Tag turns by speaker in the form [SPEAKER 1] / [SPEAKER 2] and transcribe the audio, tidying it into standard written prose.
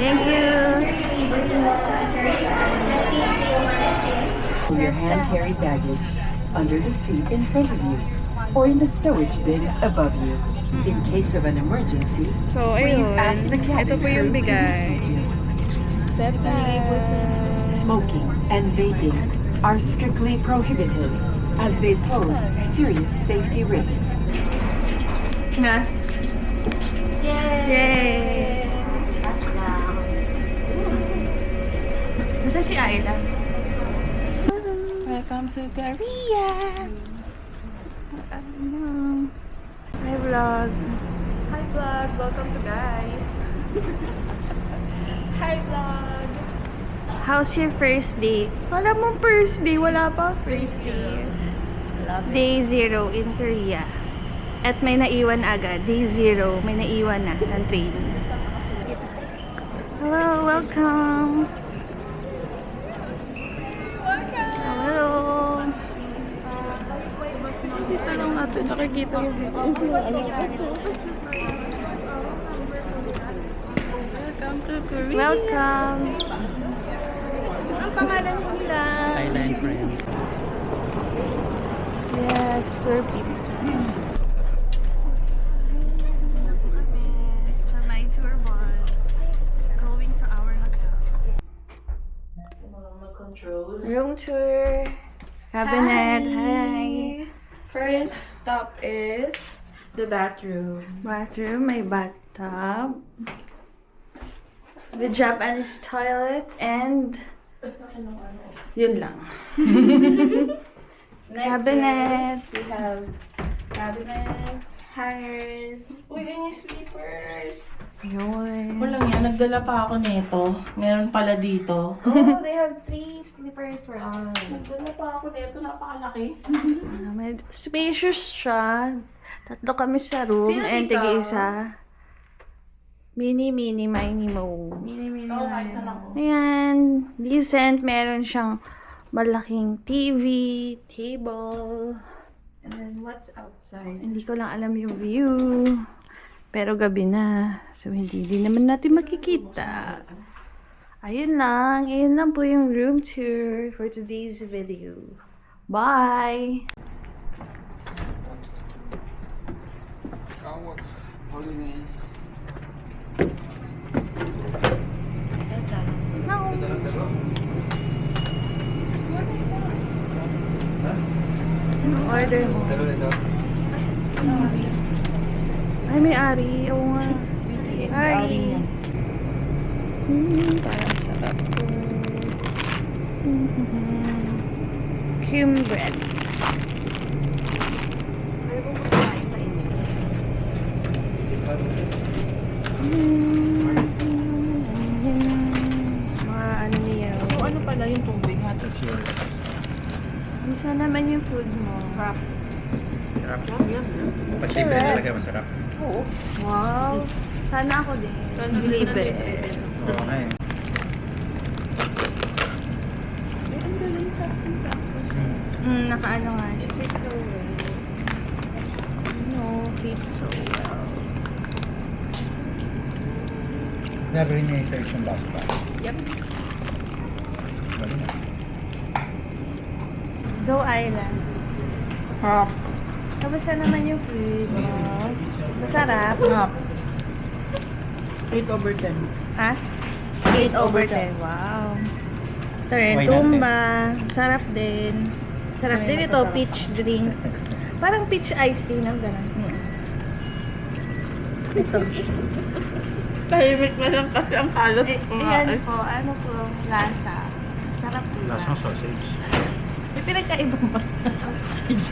[SPEAKER 1] Thank you.
[SPEAKER 2] Your hand-carry baggage under the seat in front of you or in the stowage bins above you. In case of an emergency,
[SPEAKER 1] So,
[SPEAKER 2] please ask the
[SPEAKER 1] ayun. Ito
[SPEAKER 2] cabin
[SPEAKER 1] po yung
[SPEAKER 2] crew to
[SPEAKER 1] bigay.
[SPEAKER 2] receive you.
[SPEAKER 1] Acceptance.
[SPEAKER 2] Smoking and vaping are strictly prohibited as they pose serious safety risks.
[SPEAKER 1] Nga. Yay! Nasa si Ayla? Welcome to Korea! Hi vlog!
[SPEAKER 3] Hi vlog! Welcome to guys! Hi vlog!
[SPEAKER 1] How's your first day? Wala mong first day, wala pa first day. Day 0 in Korea. At may naiwan agad. Day 0, may naiwan na ng train. Hello, welcome! Hello! Dito lang natin nakikita yung Welcome to Korea! Welcome! Ang pangalan ko nila?
[SPEAKER 4] Thailand friends.
[SPEAKER 1] Yes, tour people. Sa my tour bus, going to our hotel. Room tour. Cabinet. Hi.
[SPEAKER 3] First stop is the bathroom.
[SPEAKER 1] Bathroom, may bathtub. The Japanese toilet and yun lang.
[SPEAKER 3] Next
[SPEAKER 1] Cabinet.
[SPEAKER 3] is we have cabinets, hangers. Uy, yun yung sleepers.
[SPEAKER 1] Yun.
[SPEAKER 5] Walang yan, nagdala pa ako nito. Meron pala dito.
[SPEAKER 3] Oh, they have 3 sleepers for us.
[SPEAKER 5] Nagdala pa ako nito, napakalaki.
[SPEAKER 1] May spacious siya. Tatlo kami sa room
[SPEAKER 3] Sino
[SPEAKER 1] and
[SPEAKER 3] dito?
[SPEAKER 1] tig-isa. Mini, mo.
[SPEAKER 3] Mini.
[SPEAKER 5] Oo, kahit saan ako.
[SPEAKER 1] Ayan, decent. Meron siyang malaking TV, table.
[SPEAKER 3] And then what's outside?
[SPEAKER 1] Hindi ko lang alam yung view. Pero gabi na. So, hindi din naman natin makikita. Ayun lang po yung room tour for today's video. Bye! Order mo. Ay, may ari. Oo nga. Ari. Parang sarap to. Cream bread. Mga ano niya.
[SPEAKER 5] So, ano pala yung tubig ha?
[SPEAKER 4] That's yours.
[SPEAKER 1] Isa naman yung food mo.
[SPEAKER 4] Sarap. Pati libre talaga masarap.
[SPEAKER 5] Oo.
[SPEAKER 1] Wow. Sana ako din. Libre.
[SPEAKER 4] Oo nga eh.
[SPEAKER 1] Nakaano nga siya. Fits so well. No, fits so well.
[SPEAKER 4] Gagawin niya yung search ng baso pa.
[SPEAKER 3] Yep.
[SPEAKER 4] Bali na.
[SPEAKER 1] Go Island.
[SPEAKER 5] Harap.
[SPEAKER 1] Kamusta naman yung food mo? Masarap?
[SPEAKER 5] Harap. 8/10.
[SPEAKER 1] Ha? 8/10. Wow. Ito rin,
[SPEAKER 4] Why not,
[SPEAKER 1] tumba. Sarap din. Sarap din ito, peach drink. Parang peach iced tea na gano'n. Ito.
[SPEAKER 5] Tahimik na lang kasi ang kalat.
[SPEAKER 1] Ayan po, ano po, lasa. Sarap po.
[SPEAKER 4] Last ng sausage.
[SPEAKER 1] May pinagkaibang ba? Sa sausage.